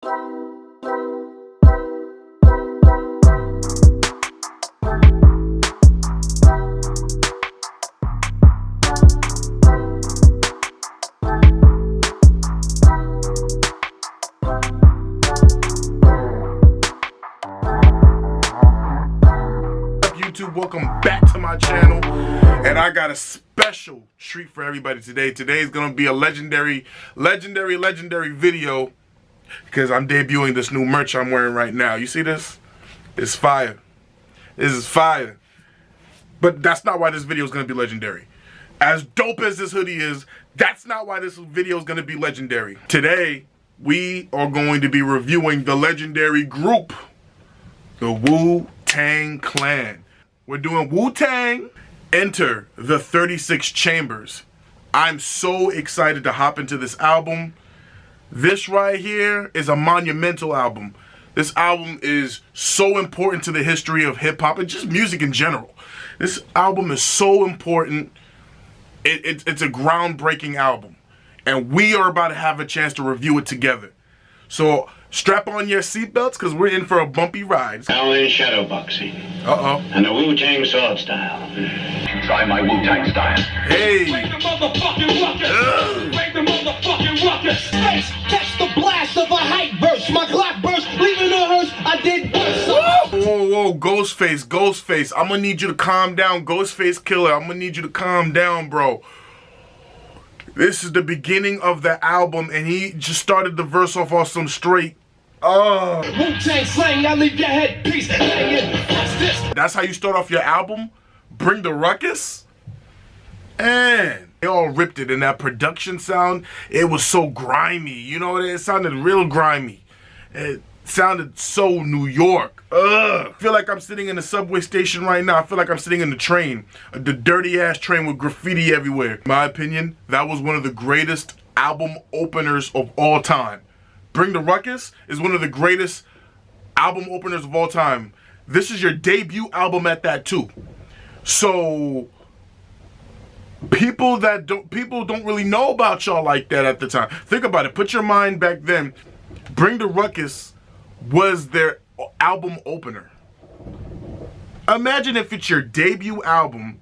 YouTube, welcome back to my channel, and I got a special treat for everybody today. Today is gonna be a legendary video because I'm debuting this new merch I'm wearing right now. You see this? It's fire. This is fire. But that's not why this video is gonna be legendary. As dope as this hoodie is, that's not why this video is gonna be legendary. Today, we are going to be reviewing the legendary group, the Wu-Tang Clan. We're doing Wu-Tang, Enter the 36 Chambers. I'm so excited to hop into this album. This right here is a monumental album. This album is so important to the history of hip-hop and just music in general. This album is so important. It's a groundbreaking album. And we are about to have a chance to review it together. So strap on your seatbelts because we're in for a bumpy ride. Now in shadow boxing. Uh-oh. And the Wu-Tang sword style. Try my Wu-Tang style. Hey! Break the motherfucking ruckus! Break the motherfucking ruckus! Space, catch the blast of a hype burst. My clock burst, leaving a hearse. I did worse. Whoa, Ghostface. I'm gonna need you to calm down, Ghostface Killer. I'm gonna need you to calm down, bro. This is the beginning of the album, and he just started the verse off on some straight. Wu-Tang slang, I leave your head piece hanging. What's this? That's how you start off your album? Bring the ruckus? And they all ripped it, and that production sound, it was so grimy. You know, it sounded real grimy. It sounded so New York. I feel like I'm sitting in a subway station right now. I feel like I'm sitting in the train. The dirty ass train with graffiti everywhere. In my opinion, that was one of the greatest album openers of all time. Bring the Ruckus is one of the greatest album openers of all time. This is your debut album at that too. So people don't really know about y'all like that at the time. Think about it. Put your mind back then. Bring the Ruckus was their album opener. Imagine if it's your debut album,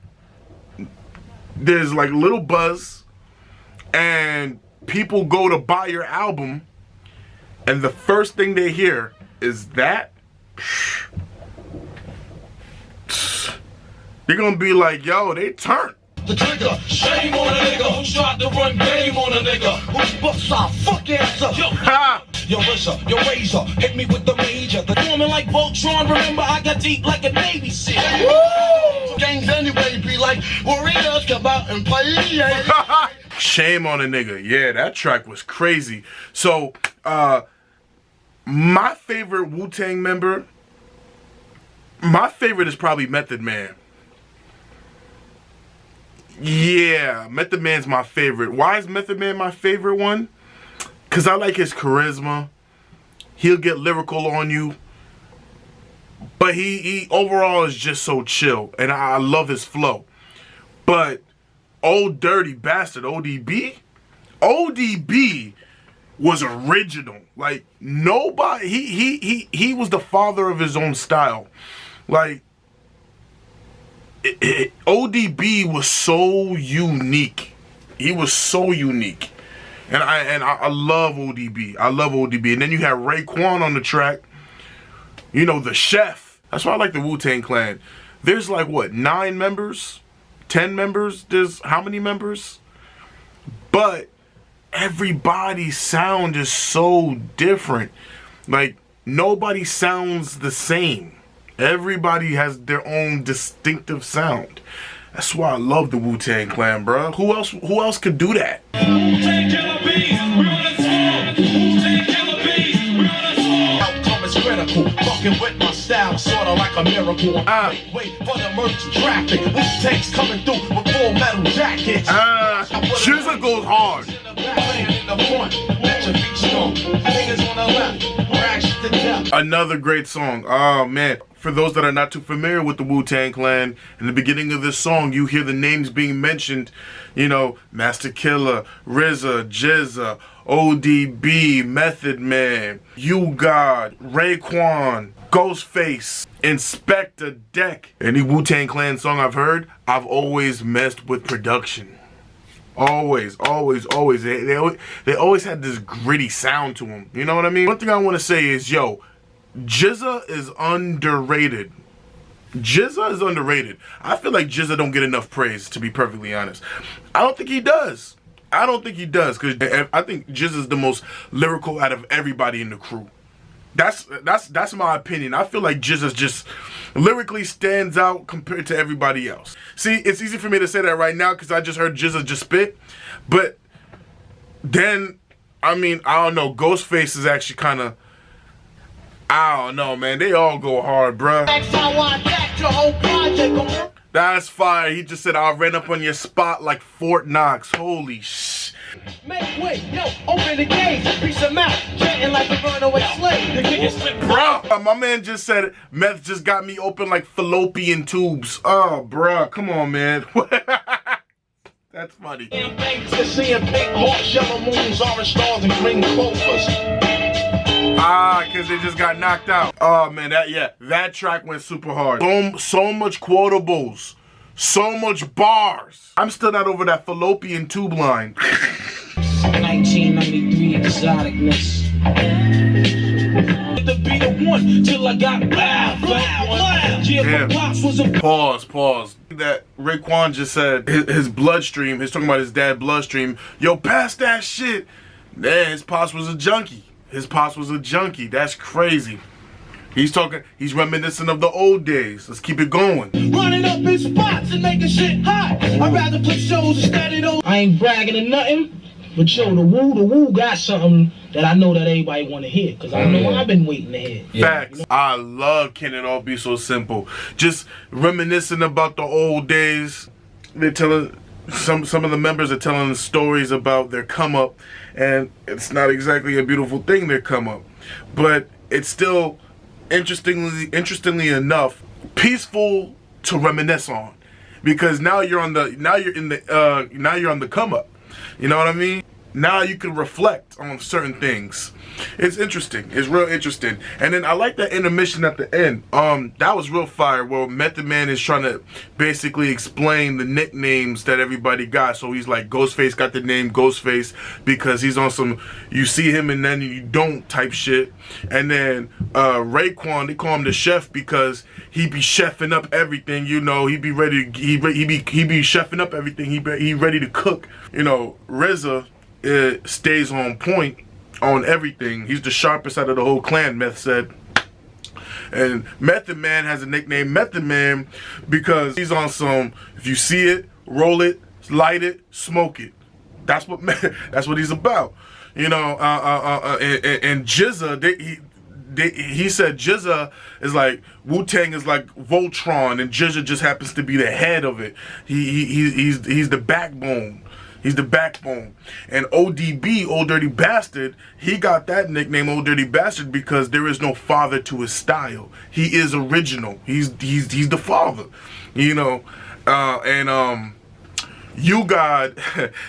there's like little buzz, and people go to buy your album, and the first thing they hear is that. They're gonna be like, yo, they turned. The trigger, shame on a nigga who tried to run game on a nigga whose books are fuck ass up. Yo, Ha! your razor, hit me with the major. The woman like Voltron, remember I got deep like a Navy SEAL. Woo! Gangs anyway be like warriors, come out and play. Shame on a nigga. Yeah, that track was crazy. So, my favorite Wu-Tang member, my favorite is probably Method Man. Yeah, Method Man's my favorite. Why is Method Man my favorite one? Because I like his charisma. He'll get lyrical on you. But he overall is just so chill. And I love his flow. But Old Dirty Bastard, ODB was original. Like, nobody, he was the father of his own style. Like, ODB was so unique. He was so unique. And I love ODB. I love ODB. And then you have Raekwon on the track. You know, the chef. That's why I like the Wu-Tang Clan. There's like, what, 9 members? 10 members? There's how many members? But everybody's sound is so different. Like, nobody sounds the same. Everybody has their own distinctive sound. That's why I love the Wu-Tang Clan, bro. Who else could do that? Wu-Tang Killer Bees, we're on a tour. Wu-Tang Killer Bees, we're on a tour. Outcome is critical. Fucking with my style, sorta like a miracle. Wait for the merch traffic. Wu-Tang's coming through with full metal jackets. Shizza goes hard. Another great song. Oh man. For those that are not too familiar with the Wu-Tang Clan, in the beginning of this song, you hear the names being mentioned. You know, Master Killer, RZA, Jizza, ODB, Method Man, You God, Raekwon, Ghostface, Inspector Deck. Any Wu-Tang Clan song I've heard, I've always messed with production. Always. They always had this gritty sound to them. You know what I mean? One thing I want to say is, yo, GZA is underrated. GZA is underrated. I feel like GZA don't get enough praise, to be perfectly honest. I don't think he does. Because I think GZA is the most lyrical out of everybody in the crew. That's my opinion. I feel like GZA just lyrically stands out compared to everybody else. See, it's easy for me to say that right now because I just heard GZA just spit. But then, I mean, I don't know. Ghostface is actually kind of, I don't know, man. They all go hard, bruh. That's fire. He just said, I ran up on your spot like Fort Knox. Holy sh. Make way, yo, open the gates, piece of mouth, chanting like a runaway slave. Bro, my man just said, meth just got me open like fallopian tubes. Oh, bruh, come on, man. That's funny. Seeing pink hawks, yellow moons, orange stars, and green clovers. Because they just got knocked out. Oh, man, that track went super hard. So much quotables. So much bars. I'm still not over that fallopian tube line. 1993 exoticness. To be the one till I got loud. Pause. That Raekwon just said his bloodstream, he's talking about his dad's bloodstream. Yo, pass that shit. Man, his pops was a junkie. That's crazy. He's reminiscent of the old days. Let's keep it going. Running up in spots and making shit hot. I'd rather play shows instead of those. I ain't bragging or nothing, but yo, the Woo got something that I know that everybody want to hear, because I know I've been waiting to hear. Facts. I love Can It All Be So Simple. Just reminiscing about the old days. They're telling, some of the members are telling stories about their come up, and it's not exactly a beautiful thing, their come up, but it's still interestingly enough, peaceful to reminisce on, because now you're on the come up. You know what I mean? Now you can reflect on certain things. It's interesting. It's real interesting. And then I like that intermission at the end. That was real fire. Where Method Man is trying to basically explain the nicknames that everybody got. So he's like, Ghostface got the name Ghostface because he's on some, you see him and then you don't type shit. And then Raekwon, they call him the chef because he be chefing up everything. You know, he be ready. He be chefing up everything. He ready to cook. You know, RZA stays on point on everything. He's the sharpest out of the whole clan, Meth said. And Method Man has a nickname Method Man because he's on some, if you see it, roll it, light it, smoke it. That's what he's about. You know, and GZA, he said GZA is like, Wu-Tang is like Voltron, and GZA just happens to be the head of it. He's the backbone. He's the backbone. And ODB, Old Dirty Bastard, he got that nickname Old Dirty Bastard because there is no father to his style. He is original. He's the father. You know, You God,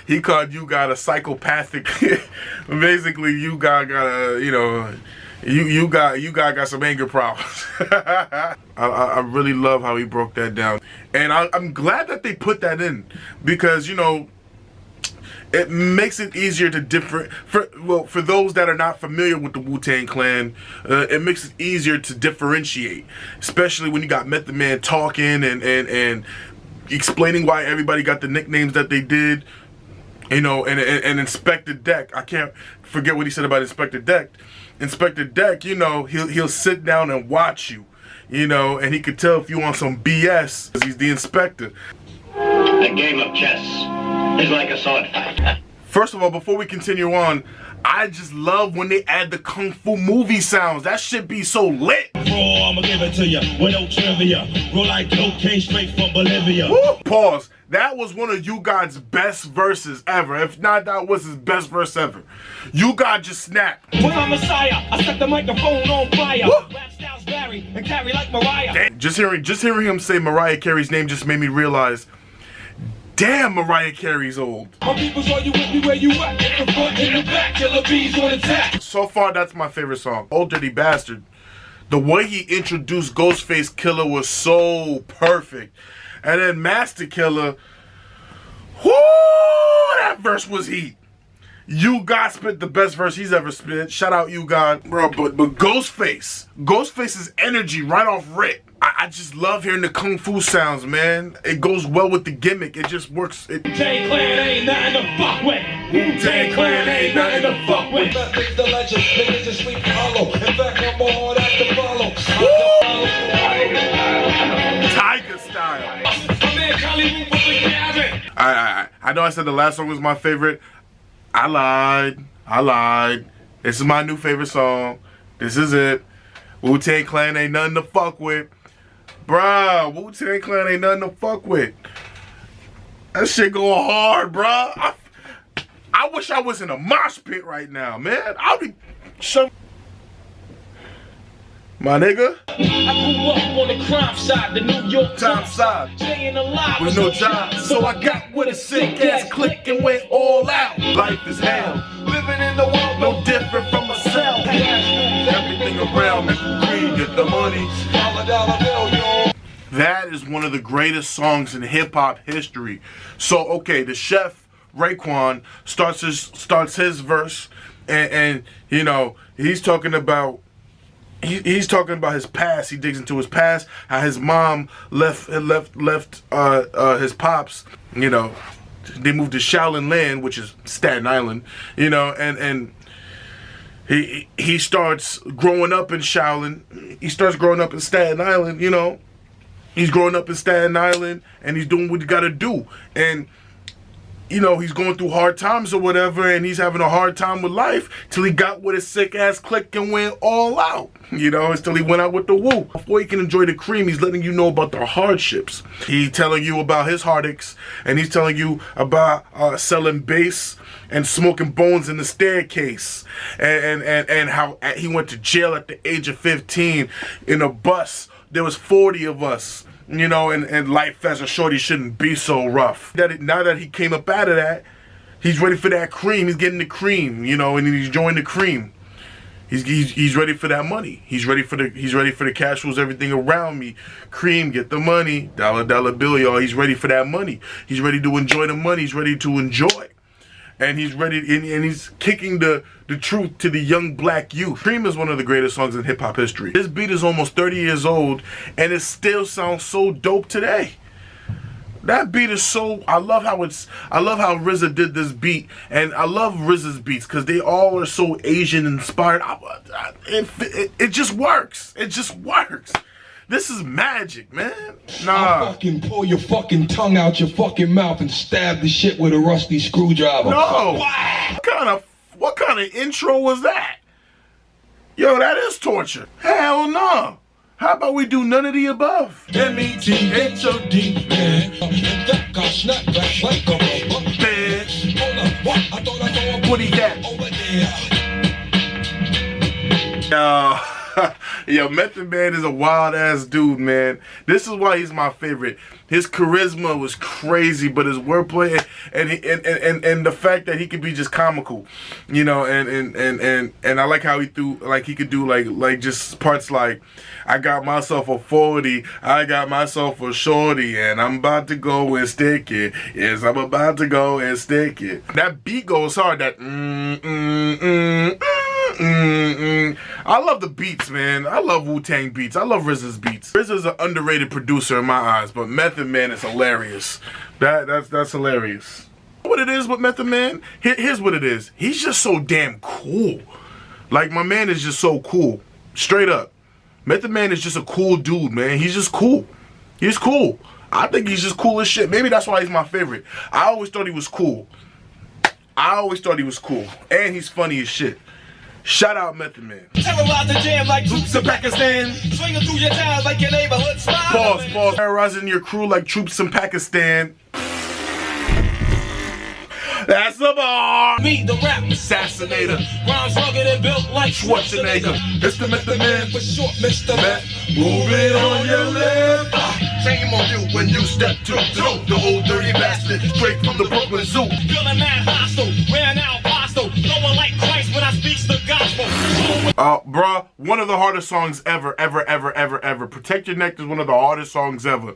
he called You God a psychopathic. Basically, You God got a, you know, You got some anger problems. I really love how he broke that down. And I'm glad that they put that in because, you know, it makes it easier to for those that are not familiar with the Wu-Tang Clan, it makes it easier to differentiate, especially when you got Method Man talking and explaining why everybody got the nicknames that they did, you know, and Inspector Deck. I can't forget what he said about Inspector Deck. Inspector Deck, you know, he'll sit down and watch you, you know, and he could tell if you on some BS because he's the inspector. A game of chess is like a sword fight. First of all, before we continue on, I just love when they add the Kung Fu movie sounds. That shit be so lit. Bro, I'ma give it to you with no trivia. Roll like cocaine straight from Bolivia. Woo! Pause. That was one of You God's best verses ever. If not, that was his best verse ever. You God just snapped. When I'm Messiah, I set the microphone on fire. Woo! Rap styles vary and carry like Mariah. Damn. Just hearing him say Mariah Carey's name just made me realize, Damn, Mariah Carey's old. My people's are you with me where you at? In the front, in the back, killer bees on attack. So far, that's my favorite song. Old Dirty Bastard. The way he introduced Ghostface Killer was so perfect. And then Master Killer, whoo, that verse was heat. You God spit the best verse he's ever spit. Shout out You God. Bro, but Ghostface's energy right off rip. I just love hearing the kung fu sounds, man. It goes well with the gimmick. It just works. Wu-Tang Clan ain't nothing to fuck with. Wu-Tang Clan ain't nothing to fuck with. Nothing's the legend. Niggas just sleep hollow. In fact, I'm more hard at the follow. Tiger style. My man Hollywood with the Gavin. I know I said the last song was my favorite. I lied. This is my new favorite song. This is it. Wu-Tang Clan ain't nothing to fuck with. Bruh, Wu-Tang Clan ain't nothing to fuck with. That shit go hard, bruh. I wish I was in a mosh pit right now, man. I'll be my nigga. I grew up on the crime side, the New York Times side. Staying alive With no job, so I got with a sick ass click and went all out. Life is hell, Living in the world, no different from myself. Everything around me, green, get the money. dollar bill, yo. That is one of the greatest songs in hip hop history. So okay, the chef Raekwon starts his verse, and you know he's talking about. He's talking about his past. He digs into his past, how his mom left his pops. You know, they moved to Shaolin Land, which is Staten Island. You know, and he starts growing up in Shaolin. He starts growing up in Staten Island. You know, he's growing up in Staten Island, and he's doing what he got to do. And you know, he's going through hard times or whatever, and he's having a hard time with life till he got with his sick ass click and went all out. You know, until he went out with the Wu. Before he can enjoy the cream, he's letting you know about the hardships. He's telling you about his heartaches, and he's telling you about selling bass and smoking bones in the staircase, and how he went to jail at the age of 15 in a bus. There was 40 of us. You know, and life as a shorty shouldn't be so rough. Now that he came up out of that, he's ready for that cream. He's getting the cream, you know, and he's enjoying the cream. He's ready for that money. He's ready for the cash flows, everything around me. Cream, get the money, dollar bill, y'all. He's ready for that money. He's ready to enjoy the money. He's ready to enjoy. And he's ready, and he's kicking the truth to the young black youth. Cream is one of the greatest songs in hip hop history. This beat is almost 30 years old, and it still sounds so dope today. That beat is so, I love how RZA did this beat, and I love RZA's beats because they all are so Asian inspired. It just works. It just works. This is magic, man. Nah. I'll fucking pull your fucking tongue out your fucking mouth and stab the shit with a rusty screwdriver. No. What kind of intro was that? Yo, that is torture. Hell no. How about we do none of the above? METHOD, man. That got snapped back like a rubber. Bitch. Hold up, what? I thought I saw a What he got? over there. Yo, Method Man is a wild ass dude, man. This is why he's my favorite. His charisma was crazy, but his wordplay and the fact that he could be just comical, you know, and I like how he could do like just parts like, I got myself a 40, I got myself a shorty, and I'm about to go and stick it. Yes, I'm about to go and stick it. That beat goes hard. That I love the beats, man. I love Wu-Tang beats. I love RZA's beats. RZA's an underrated producer in my eyes, but Method Man is hilarious. That's hilarious. What it is with Method Man? Here's what it is. He's just so damn cool. Like, my man is just so cool. Straight up. Method Man is just a cool dude, man. He's just cool. He's cool. I think he's just cool as shit. Maybe that's why he's my favorite. I always thought he was cool. And he's funny as shit. Shout out Method Man. Terrorize the jam like troops in Pakistan. Swinging through your towns like your neighborhood slide. Pause. Terrorizing your crew like troops in Pakistan. That's the bar. Meet the rap Assassinator. Rhymes rugged and built like Schwarzenegger. It's the Method Man. For short, Mr. Move it on your left. Shame on you when you step to the old dirty bastard, straight from the Brooklyn Zoo. Feeling mad hostile, ran out hostile, flowing like Christ when I speak the gospel. Bruh, one of the hardest songs ever. Protect Your Neck is one of the hardest songs ever.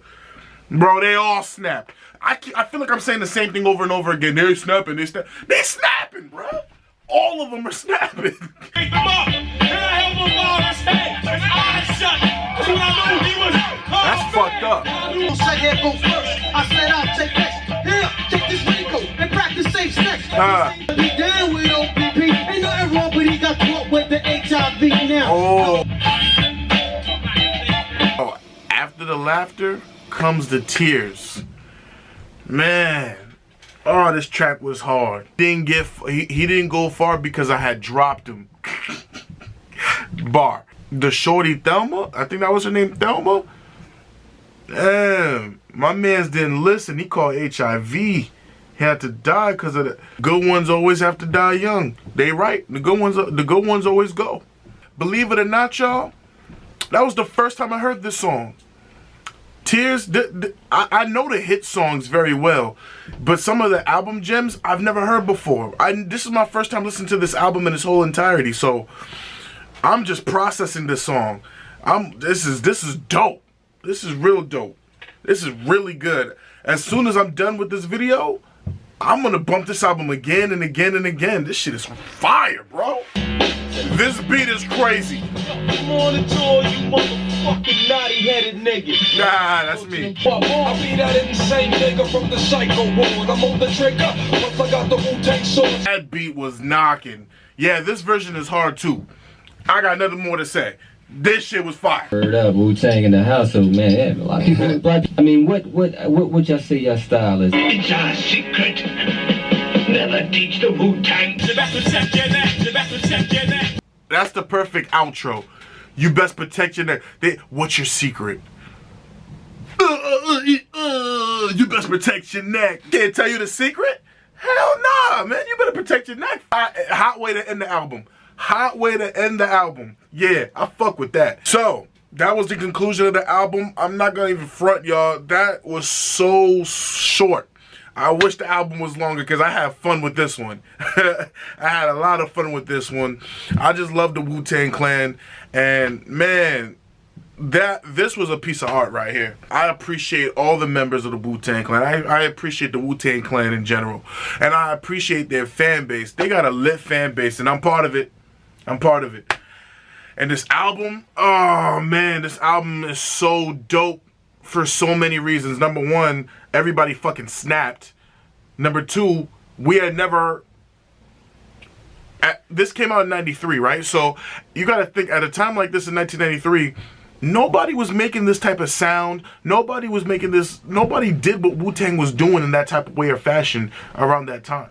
Bro, they all snap. I feel like I'm saying the same thing over and over again. They're snapping, they snapping, bruh. All of them are snapping. Pick them up, and I held him while his head, his eyes shut. When I knew he was That's fucked up. You said here go first. I said I'll take next. Here, take this raincoat and practice safe sex. He down with OPP. Ain't nothing wrong, but he got caught with the HIV now. Oh, after the laughter comes the tears. Man. Oh, this track was hard. He didn't go far because I had dropped him. Bar. The shorty Thelma, I think that was her name, Thelma. Damn, my mans didn't listen. He called HIV. He had to die because of the good ones always have to die young. They right. The good ones always go. Believe it or not, y'all, that was the first time I heard this song. Tears, I know the hit songs very well, but some of the album gems I've never heard before. This is my first time listening to this album in its whole entirety, so I'm just processing this song. This is dope. This is real dope. This is really good. As soon as I'm done with this video, I'm gonna bump this album again and again and again. This shit is fire, bro. This beat is crazy. I'm on the tour, you motherfucking naughty-headed nigga. Nah, that's me. I be that insane nigga from the psycho ward. I'm on the trigger, once I got the Wu-Tang sword. That beat was knocking. Yeah, this version is hard too. I got nothing more to say. This shit was fire. Heard up, Wu-Tang in the household, man. Yeah, a lot of people. But I mean, what y'all say your style is? It's our secret. Never teach the Wu-Tang. You best protect your neck, you best protect your neck. That's the perfect outro. You best protect your neck. What's your secret? You best protect your neck. Can't tell you the secret? Hell nah, man. You better protect your neck. Hot way to end the album. Hot way to end the album. Yeah, I fuck with that. So, that was the conclusion of the album. I'm not gonna even front, y'all. That was so short. I wish the album was longer because I had fun with this one. I had a lot of fun with this one. I just love the Wu-Tang Clan. And man, this was a piece of art right here. I appreciate all the members of the Wu-Tang Clan. I appreciate the Wu-Tang Clan in general. And I appreciate their fan base. They got a lit fan base and I'm part of it. I'm part of it. And this album, oh man, this album is so dope for so many reasons. Number one, everybody fucking snapped. Number two, we had never... This came out in 93, right? So you gotta think, at a time like this in 1993, nobody was making this type of sound. Nobody was making this... Nobody did what Wu-Tang was doing in that type of way or fashion around that time.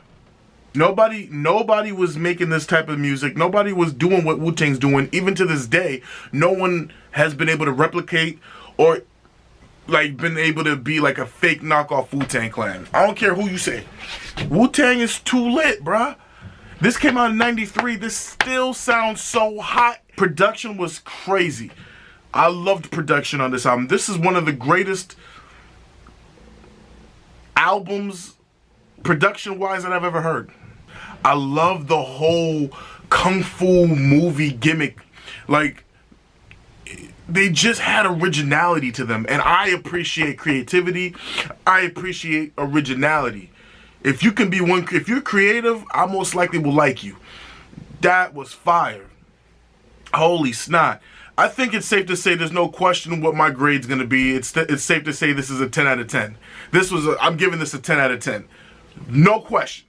Nobody was making this type of music. Nobody was doing what Wu-Tang's doing. Even to this day, no one has been able to replicate or like been able to be like a fake knockoff Wu-Tang Clan. I don't care who you say. Wu-Tang is too lit, bruh. This came out in 93. This still sounds so hot. Production was crazy. I loved production on this album. This is one of the greatest albums, production-wise, that I've ever heard. I love the whole kung fu movie gimmick. Like, they just had originality to them, and I appreciate creativity. I appreciate originality. If you can be if you're creative, I most likely will like you. That was fire. Holy snot. I think it's safe to say there's no question what my grade's gonna be. It's safe to say this is a 10 out of 10. I'm giving this a 10 out of 10. No question.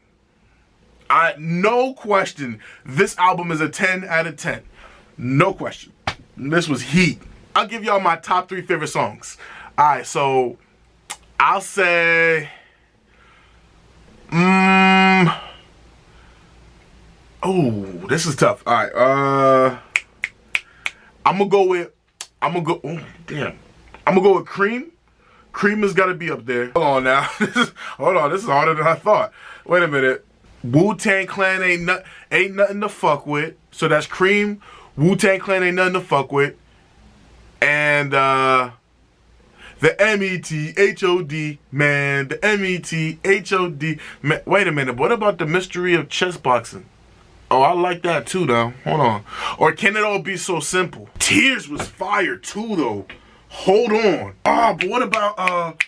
No question. This album is a 10 out of 10. No question. This was heat. I'll give y'all my top 3 favorite songs. Alright, so I'll say oh, this is tough. Alright, I'm gonna go with Cream. Cream has got to be up there. Hold on now. Hold on, this is harder than I thought. Wait a minute. Wu-Tang Clan ain't nothing to fuck with. So that's Cream. Wu-Tang Clan ain't nothing to fuck with. And The METHOD, man. The METHOD. Man, wait a minute. What about the mystery of chess boxing? Oh, I like that too, though. Hold on. Or can it all be so simple? Tears was fire too, though. Hold on. Oh, but what about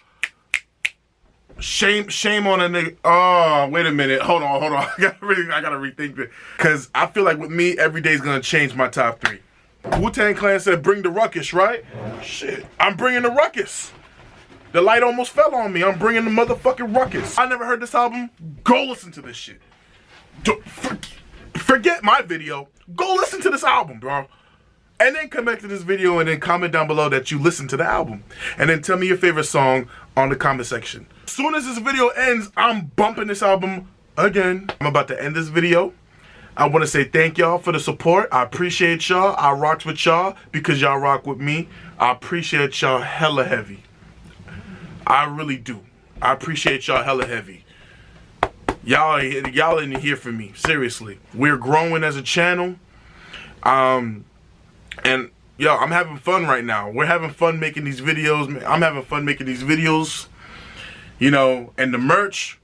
shame on a nigga? Oh, wait a minute. Hold on. I gotta rethink it. Cause I feel like with me, every day's gonna change my top 3. Wu-Tang Clan said, "Bring the ruckus," right? Shit, I'm bringing the ruckus. The light almost fell on me. I'm bringing the motherfucking ruckus. I never heard this album. Go listen to this shit. Forget my video. Go listen to this album, bro. And then come back to this video and then comment down below that you listened to the album. And then tell me your favorite song on the comment section. As soon as this video ends, I'm bumping this album again. I'm about to end this video. I want to say thank y'all for the support. I appreciate y'all. I rocked with y'all because y'all rock with me. I appreciate y'all hella heavy. I really do. I appreciate y'all hella heavy. Y'all didn't hear from me. Seriously. We're growing as a channel. And yo, I'm having fun right now. We're having fun making these videos. I'm having fun making these videos. You know, and the merch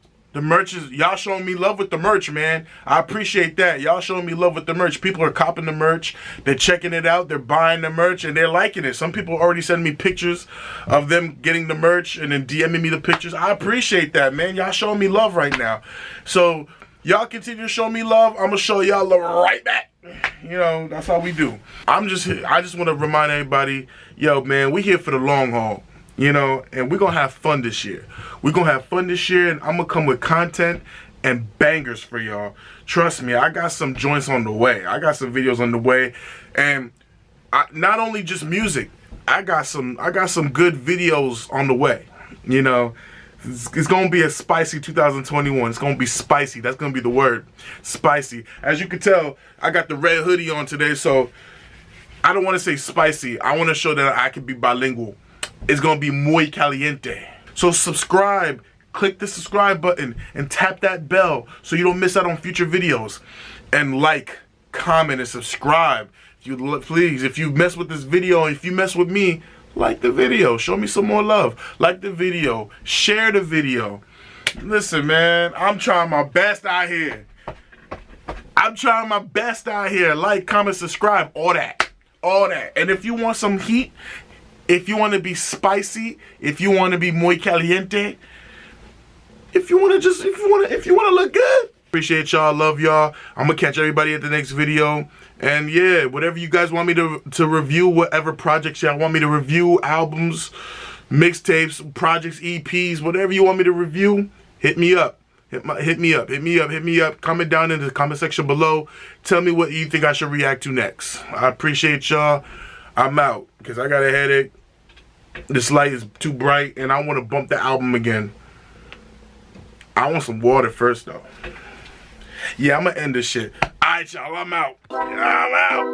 is, y'all showing me love with the merch, man. I appreciate that. Y'all showing me love with the merch. People are copping the merch. They're checking it out. They're buying the merch and they're liking it. Some people already send me pictures of them getting the merch and then DMing me the pictures. I appreciate that, man. Y'all showing me love right now. So y'all continue to show me love. I'm gonna show y'all love right back. You know, that's how we do. I just want to remind everybody, yo, man, we here for the long haul. You know, and we're going to have fun this year. We're going to have fun this year, and I'm going to come with content and bangers for y'all. Trust me, I got some joints on the way. I got some videos on the way. And not only just music, I got some good videos on the way. You know, it's going to be a spicy 2021. It's going to be spicy. That's going to be the word. Spicy. As you can tell, I got the red hoodie on today, so I don't want to say spicy. I want to show that I can be bilingual. It's gonna be muy caliente. So subscribe, click the subscribe button and tap that bell so you don't miss out on future videos. And like, comment, and subscribe. Please, if you mess with this video, if you mess with me, like the video. Show me some more love. Like the video. Share the video. Listen, man, I'm trying my best out here. Like, comment, subscribe, all that. And if you want some heat, if you want to be spicy, if you want to be muy caliente, if you want to look good. Appreciate y'all, love y'all. I'm gonna catch everybody at the next video. And yeah, whatever you guys want me to review, whatever projects y'all want me to review, albums, mixtapes, projects, EPs, whatever you want me to review, hit me up. Hit me up. Comment down in the comment section below. Tell me what you think I should react to next. I appreciate y'all. I'm out because I got a headache. This light is too bright and I want to bump the album again. I want some water first though. Yeah, I'm gonna end this shit. Alright, y'all, I'm out. I'm out.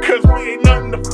Cause we ain't nothing to